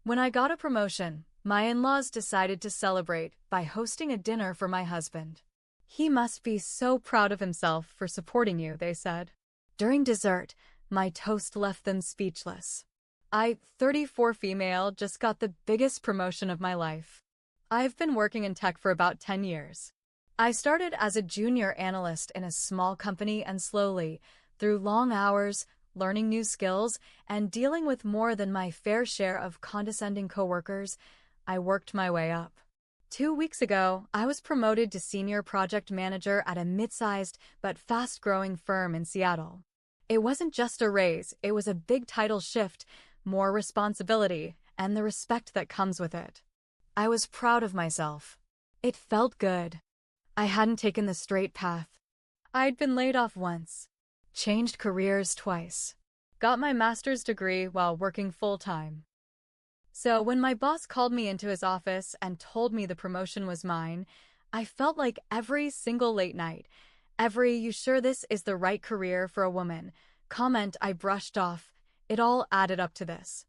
When I got a promotion, my in-laws decided to celebrate by hosting a dinner for my husband. He must be so proud of himself for supporting you, they said. During dessert, my toast left them speechless. I, 34 female, just got the biggest promotion of my life. I've been working in tech for about 10 years. I started as a junior analyst in a small company and slowly, through long hours, learning new skills, and dealing with more than my fair share of condescending coworkers, I worked my way up. 2 weeks ago, I was promoted to senior project manager at a mid-sized but fast-growing firm in Seattle. It wasn't just a raise, it was a big title shift, more responsibility, and the respect that comes with it. I was proud of myself. It felt good. I hadn't taken the straight path. I'd been laid off once, changed careers twice, got my master's degree while working full-time. So when my boss called me into his office and told me the promotion was mine, I felt like every single late night, every "you sure this is the right career for a woman" comment I brushed off, it all added up to this.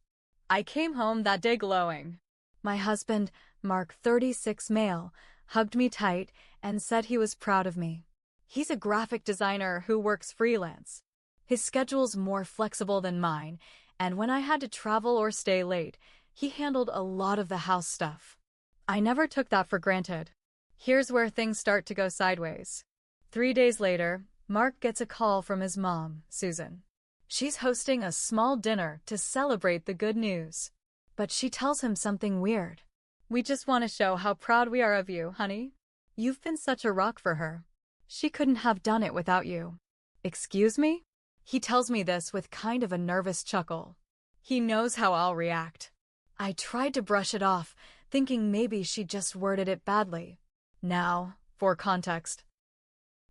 I came home that day glowing. My husband, Mark, 36 male, hugged me tight and said he was proud of me. He's a graphic designer who works freelance. His schedule's more flexible than mine, and when I had to travel or stay late, he handled a lot of the house stuff. I never took that for granted. Here's where things start to go sideways. 3 days later, Mark gets a call from his mom, Susan. She's hosting a small dinner to celebrate the good news. But she tells him something weird. "We just want to show how proud we are of you, honey. You've been such a rock for her. She couldn't have done it without you." Excuse me? He tells me this with kind of a nervous chuckle. He knows how I'll react. I tried to brush it off, thinking maybe she just worded it badly. Now, for context.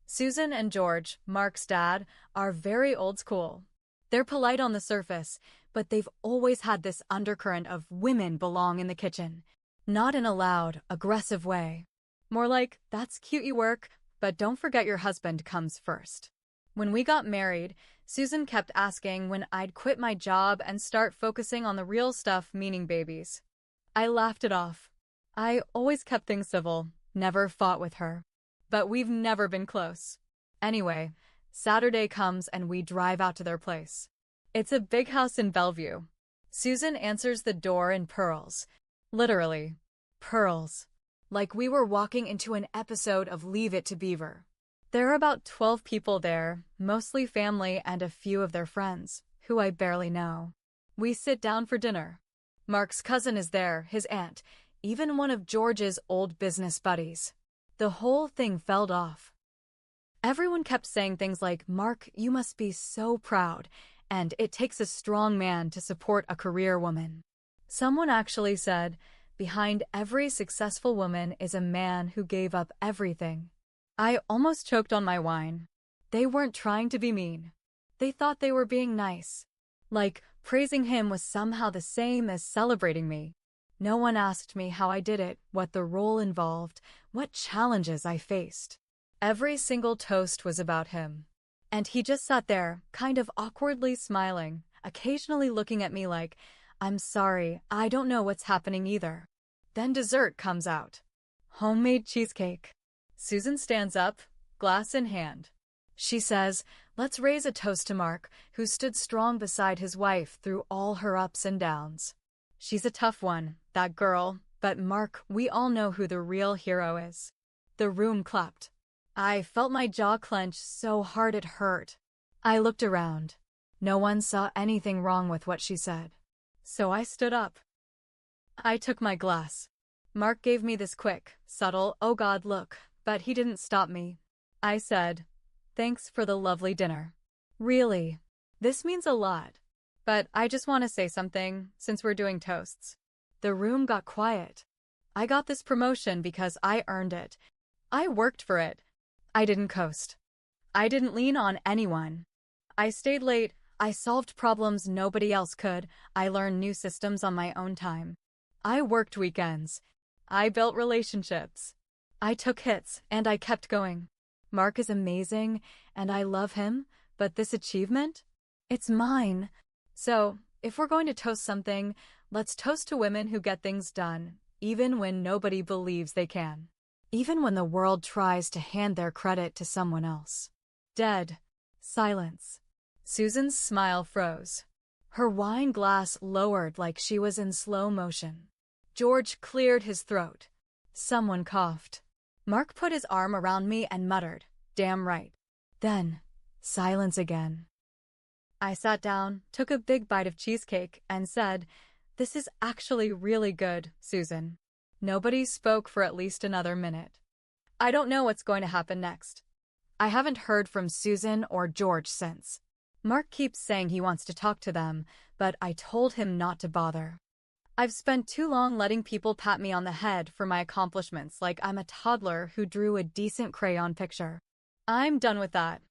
Susan and George, Mark's dad, are very old school. They're polite on the surface, but they've always had this undercurrent of women belong in the kitchen. Not in a loud, aggressive way. More like, "That's cute you work, but don't forget your husband comes first." When we got married, Susan kept asking when I'd quit my job and start focusing on the real stuff, meaning babies. I laughed it off. I always kept things civil, never fought with her. But we've never been close. Anyway, Saturday comes and we drive out to their place. It's a big house in Bellevue. Susan answers the door in pearls. Literally, pearls. Like we were walking into an episode of Leave It to Beaver. There are about 12 people there, mostly family and a few of their friends, who I barely know. We sit down for dinner. Mark's cousin is there, his aunt, even one of George's old business buddies. The whole thing felt off. Everyone kept saying things like, "Mark, you must be so proud," and "it takes a strong man to support a career woman." Someone actually said, "Behind every successful woman is a man who gave up everything." I almost choked on my wine. They weren't trying to be mean. They thought they were being nice. Like, praising him was somehow the same as celebrating me. No one asked me how I did it, what the role involved, what challenges I faced. Every single toast was about him. And he just sat there, kind of awkwardly smiling, occasionally looking at me like, "I'm sorry, I don't know what's happening either." Then dessert comes out. Homemade cheesecake. Susan stands up, glass in hand. She says, "Let's raise a toast to Mark, who stood strong beside his wife through all her ups and downs." She's a tough one, that girl, but Mark, we all know who the real hero is. The room clapped. I felt my jaw clench so hard it hurt. I looked around. No one saw anything wrong with what she said. So I stood up. I took my glass. Mark gave me this quick, subtle, "Oh God, look," but he didn't stop me. I said, "Thanks for the lovely dinner. Really, this means a lot. But I just want to say something, since we're doing toasts." The room got quiet. I got this promotion because I earned it. I worked for it. I didn't coast. I didn't lean on anyone. I stayed late. I solved problems nobody else could. I learned new systems on my own time. I worked weekends. I built relationships. I took hits, and I kept going. Mark is amazing, and I love him, but this achievement? It's mine. So, if we're going to toast something, Let's toast to women who get things done, even when nobody believes they can. Even when the world tries to hand their credit to someone else. Dead. Silence. Susan's smile froze. Her wine glass lowered like she was in slow motion. George cleared his throat. Someone coughed. Mark put his arm around me and muttered, "Damn right." Then, silence again. I sat down, took a big bite of cheesecake, and said, "This is actually really good, Susan." Nobody spoke for at least another minute. I don't know what's going to happen next. I haven't heard from Susan or George since. Mark keeps saying he wants to talk to them, but I told him not to bother. I've spent too long letting people pat me on the head for my accomplishments like I'm a toddler who drew a decent crayon picture. I'm done with that.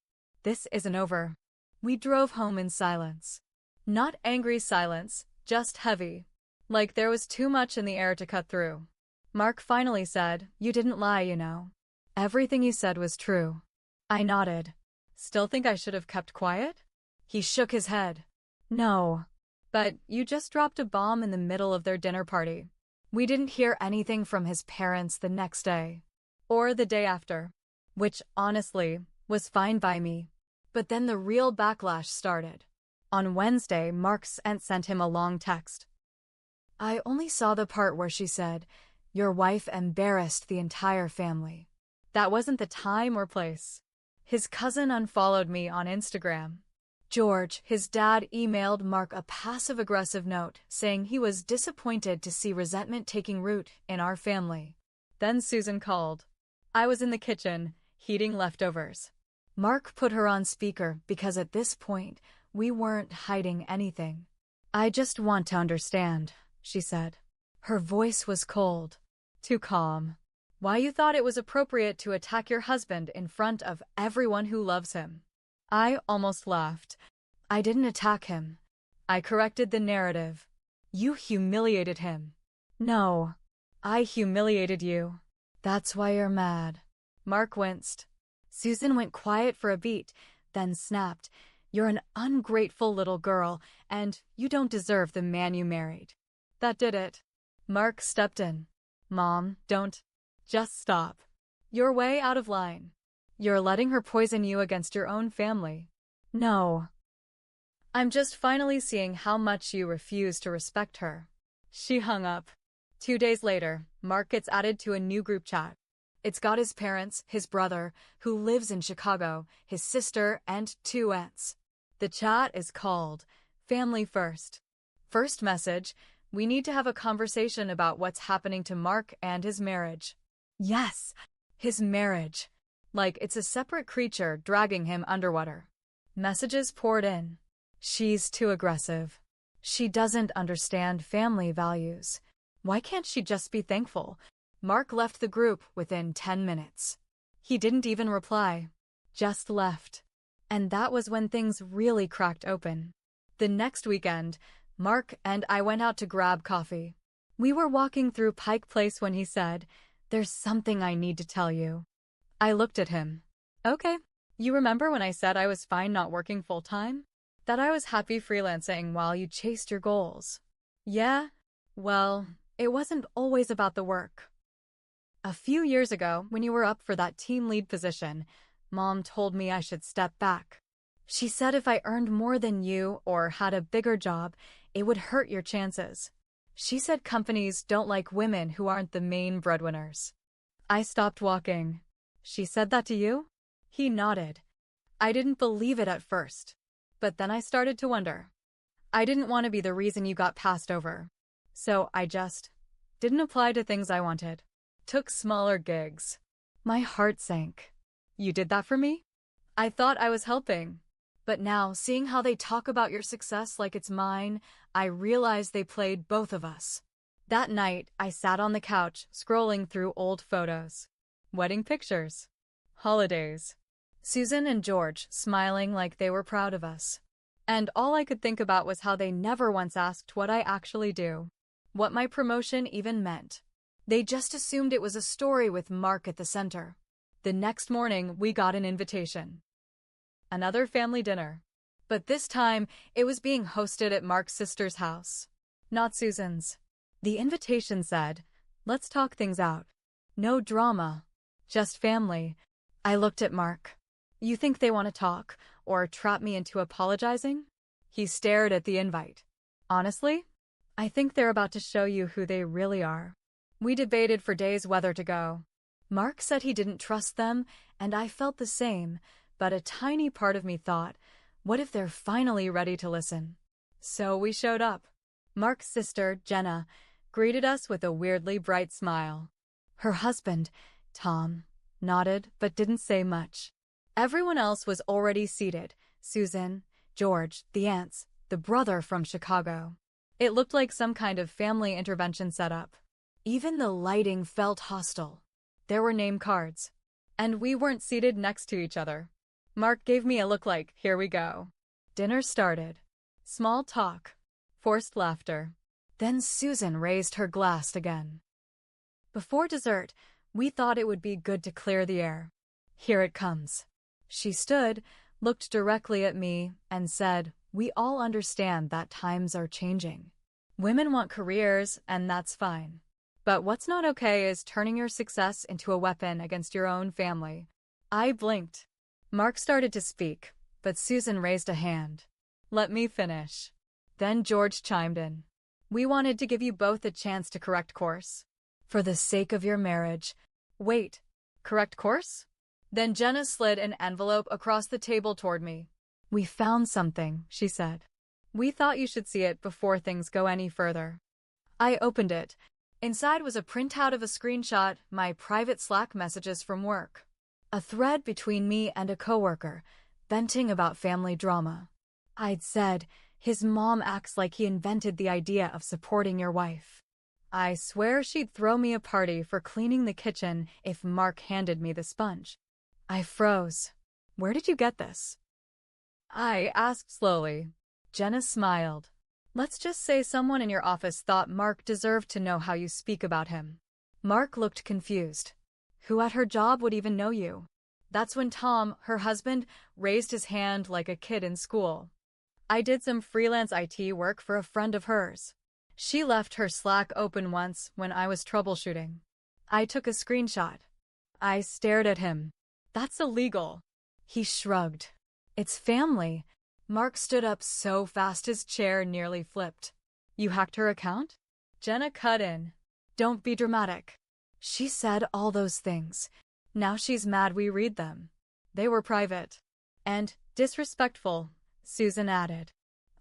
This isn't over. We drove home in silence. Not angry silence, just heavy. Like there was too much in the air to cut through. Mark finally said, "You didn't lie, you know. Everything you said was true." I nodded. "Still think I should have kept quiet?" He shook his head. "No. But you just dropped a bomb in the middle of their dinner party." We didn't hear anything from his parents the next day. Or the day after. Which, honestly, was fine by me. But then the real backlash started. On Wednesday, Mark sent him a long text. I only saw the part where she said, "Your wife embarrassed the entire family." That wasn't the time or place. His cousin unfollowed me on Instagram. George, his dad, emailed Mark a passive-aggressive note saying he was disappointed to see resentment taking root in our family. Then Susan called. I was in the kitchen, heating leftovers. Mark put her on speaker because at this point, we weren't hiding anything. "I just want to understand," she said. Her voice was cold. Too calm. "Why you thought it was appropriate to attack your husband in front of everyone who loves him." I almost laughed. "I didn't attack him. I corrected the narrative. You humiliated him." "No. I humiliated you. That's why you're mad." Mark winced. Susan went quiet for a beat, then snapped, "You're an ungrateful little girl, and you don't deserve the man you married." That did it. Mark stepped in. "Mom, don't. Just stop. You're way out of line. You're letting her poison you against your own family." "No. I'm just finally seeing how much you refuse to respect her." She hung up. 2 days later, Mark gets added to a new group chat. It's got his parents, his brother, who lives in Chicago, his sister, and 2 aunts. The chat is called Family First. First message, "We need to have a conversation about what's happening to Mark and his marriage." Yes, his marriage. Like it's a separate creature dragging him underwater. Messages poured in. "She's too aggressive. She doesn't understand family values. Why can't she just be thankful?" Mark left the group within 10 minutes. He didn't even reply. Just left. And that was when things really cracked open. The next weekend, Mark and I went out to grab coffee. We were walking through Pike Place when he said, "There's something I need to tell you." I looked at him. "Okay. You remember when I said I was fine not working full-time? That I was happy freelancing while you chased your goals?" "Yeah. Well, it wasn't always about the work. A few years ago, when you were up for that team lead position, Mom told me I should step back. She said if I earned more than you or had a bigger job, it would hurt your chances. She said companies don't like women who aren't the main breadwinners." I stopped walking. "She said that to you?" He nodded. I didn't believe it at first. But then I started to wonder. I didn't want to be the reason you got passed over. So I just didn't apply to things I wanted. Took smaller gigs. My heart sank. "You did that for me?" I thought I was helping. But now, seeing how they talk about your success like it's mine, I realized they played both of us. That night, I sat on the couch, scrolling through old photos. Wedding pictures. Holidays. Susan and George smiling like they were proud of us. And all I could think about was how they never once asked what I actually do. What my promotion even meant. They just assumed it was a story with Mark at the center. The next morning, we got an invitation. Another family dinner. But this time, it was being hosted at Mark's sister's house. not Susan's. The invitation said, "Let's talk things out. No drama. Just family." I looked at Mark. "You think they want to talk, or trap me into apologizing?" He stared at the invite. "Honestly, I think they're about to show you who they really are." We debated for days whether to go. Mark said he didn't trust them, and I felt the same, but a tiny part of me thought, what if they're finally ready to listen? So we showed up. Mark's sister, Jenna, greeted us with a weirdly bright smile. Her husband, Tom, nodded but didn't say much. Everyone else was already seated: Susan, George, the aunts, the brother from Chicago. It looked like some kind of family intervention setup. Even the lighting felt hostile. There were name cards. And we weren't seated next to each other. Mark gave me a look like, "Here we go." Dinner started. Small talk. Forced laughter. Then Susan raised her glass again. Before dessert, we thought it would be good to clear the air. "Here it comes." She stood, looked directly at me, and said, "We all understand that times are changing. Women want careers, and that's fine. But what's not okay is turning your success into a weapon against your own family." I blinked. Mark started to speak, but Susan raised a hand. "Let me finish." Then George chimed in. "We wanted to give you both a chance to correct course. For the sake of your marriage." "Wait, correct course?" Then Jenna slid an envelope across the table toward me. "We found something," she said. "We thought you should see it before things go any further." I opened it. Inside was a printout of a screenshot, my private Slack messages from work. A thread between me and a coworker, venting about family drama. I'd said, "His mom acts like he invented the idea of supporting your wife. I swear she'd throw me a party for cleaning the kitchen if Mark handed me the sponge." I froze. "Where did you get this?" I asked slowly. Jenna smiled. "Let's just say someone in your office thought Mark deserved to know how you speak about him." Mark looked confused. "Who at her job would even know you?" That's when Tom, her husband, raised his hand like a kid in school. "I did some freelance IT work for a friend of hers. She left her Slack open once when I was troubleshooting. I took a screenshot." I stared at him. "That's illegal." He shrugged. "It's family." Mark stood up so fast his chair nearly flipped. "You hacked her account?" Jenna cut in. "Don't be dramatic. She said all those things. Now she's mad we read them. They were private." "And disrespectful," Susan added.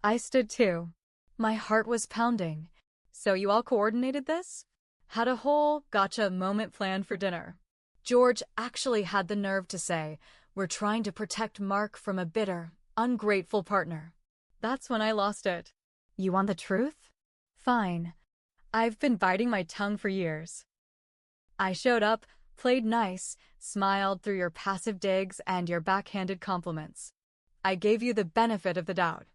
I stood too. My heart was pounding. "So you all coordinated this? Had a whole gotcha moment planned for dinner?" George actually had the nerve to say, "We're trying to protect Mark from a bitter, ungrateful partner." That's when I lost it. "You want the truth? Fine. I've been biting my tongue for years." I showed up, played nice, smiled through your passive digs and your backhanded compliments. I gave you the benefit of the doubt.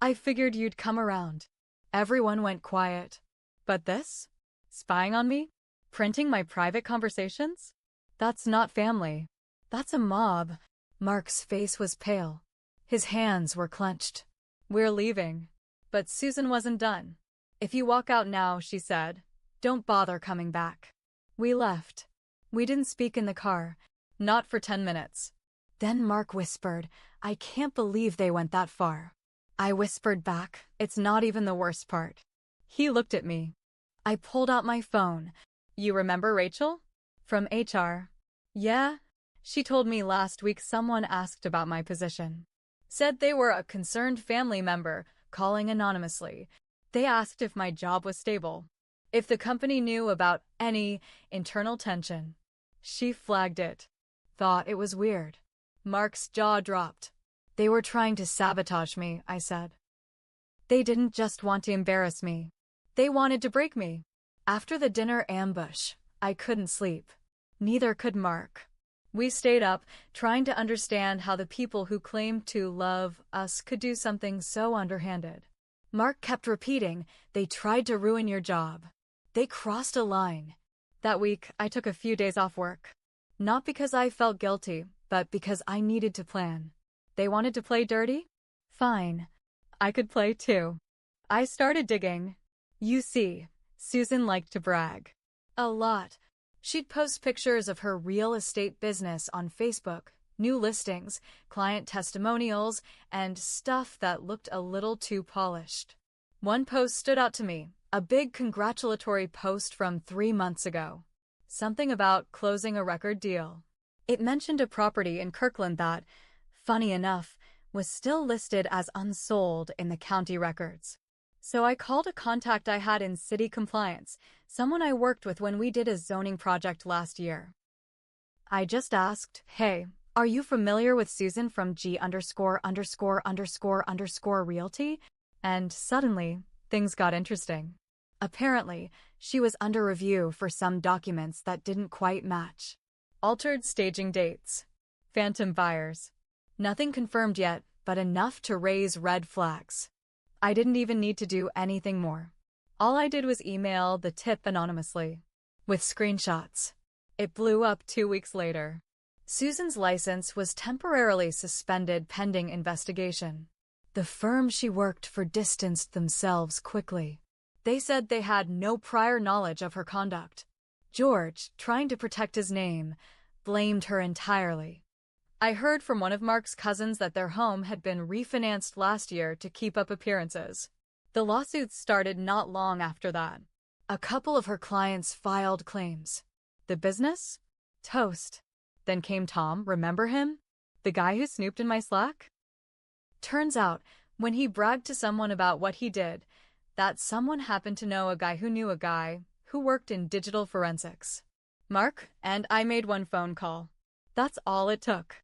I figured you'd come around. Everyone went quiet. But this? Spying on me? Printing my private conversations? That's not family. That's a mob. Mark's face was pale. His hands were clenched. "We're leaving." But Susan wasn't done. "If you walk out now," she said, "don't bother coming back." We left. We didn't speak in the car. Not for 10 minutes. Then Mark whispered, "I can't believe they went that far." I whispered back, "It's not even the worst part." He looked at me. I pulled out my phone. "You remember Rachel? From HR. Yeah? She told me last week someone asked about my position. Said they were a concerned family member, calling anonymously. They asked if my job was stable. If the company knew about any internal tension." She flagged it. Thought it was weird. Mark's jaw dropped. "They were trying to sabotage me," I said. "They didn't just want to embarrass me. They wanted to break me." After the dinner ambush, I couldn't sleep. Neither could Mark. We stayed up, trying to understand how the people who claimed to love us could do something so underhanded. Mark kept repeating, "They tried to ruin your job. They crossed a line." That week, I took a few days off work. Not because I felt guilty, but because I needed to plan. They wanted to play dirty? Fine. I could play too. I started digging. You see, Susan liked to brag. A lot. She'd post pictures of her real estate business on Facebook, new listings, client testimonials, and stuff that looked a little too polished. One post stood out to me, a big congratulatory post from 3 months ago. Something about closing a record deal. It mentioned a property in Kirkland that, funny enough, was still listed as unsold in the county records. So I called a contact I had in city compliance, someone I worked with when we did a zoning project last year. I just asked, "Hey, are you familiar with Susan from G______ Realty?" And suddenly, things got interesting. Apparently, she was under review for some documents that didn't quite match. Altered staging dates. Phantom buyers. Nothing confirmed yet, but enough to raise red flags. I didn't even need to do anything more. All I did was email the tip anonymously, with screenshots. It blew up 2 weeks later. Susan's license was temporarily suspended pending investigation. The firm she worked for distanced themselves quickly. They said they had no prior knowledge of her conduct. George, trying to protect his name, blamed her entirely. I heard from one of Mark's cousins that their home had been refinanced last year to keep up appearances. The lawsuits started not long after that. A couple of her clients filed claims. The business? Toast. Then came Tom, remember him? The guy who snooped in my Slack? Turns out, when he bragged to someone about what he did, that someone happened to know a guy who knew a guy who worked in digital forensics. Mark and I made one phone call. That's all it took.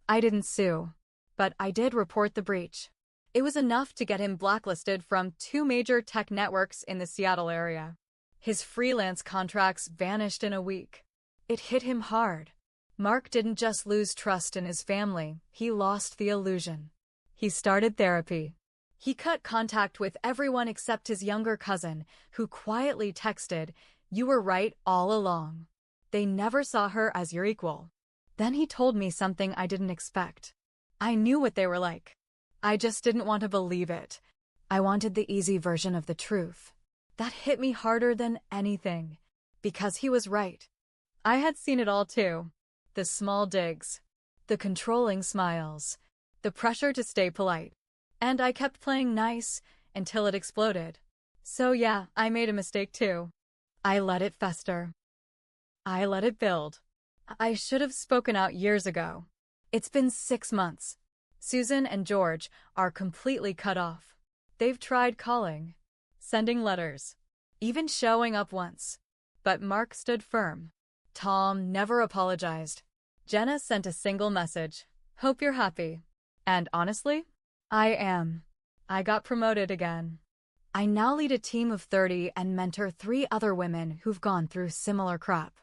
I didn't sue, but I did report the breach. It was enough to get him blacklisted from 2 major tech networks in the Seattle area. His freelance contracts vanished in a week. It hit him hard. Mark didn't just lose trust in his family, he lost the illusion. He started therapy. He cut contact with everyone except his younger cousin, who quietly texted, "You were right all along." They never saw her as your equal. Then he told me something I didn't expect. I knew what they were like. I just didn't want to believe it. I wanted the easy version of the truth. That hit me harder than anything, because he was right. I had seen it all too. The small digs, the controlling smiles, the pressure to stay polite. And I kept playing nice until it exploded. So yeah, I made a mistake too. I let it fester. I let it build. I should have spoken out years ago. It's been 6 months. Susan and George are completely cut off. They've tried calling, sending letters, even showing up once. But Mark stood firm. Tom never apologized. Jenna sent a single message. "Hope you're happy." And honestly, I am. I got promoted again. I now lead a team of 30 and mentor 3 other women who've gone through similar crap.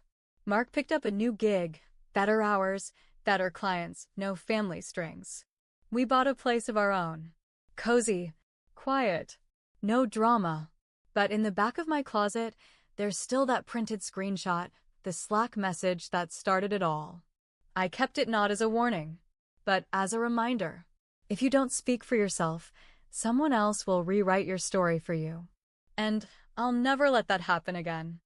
Mark picked up a new gig, better hours, better clients, no family strings. We bought a place of our own. Cozy, quiet, no drama. But in the back of my closet, there's still that printed screenshot, the Slack message that started it all. I kept it not as a warning, but as a reminder. If you don't speak for yourself, someone else will rewrite your story for you. And I'll never let that happen again.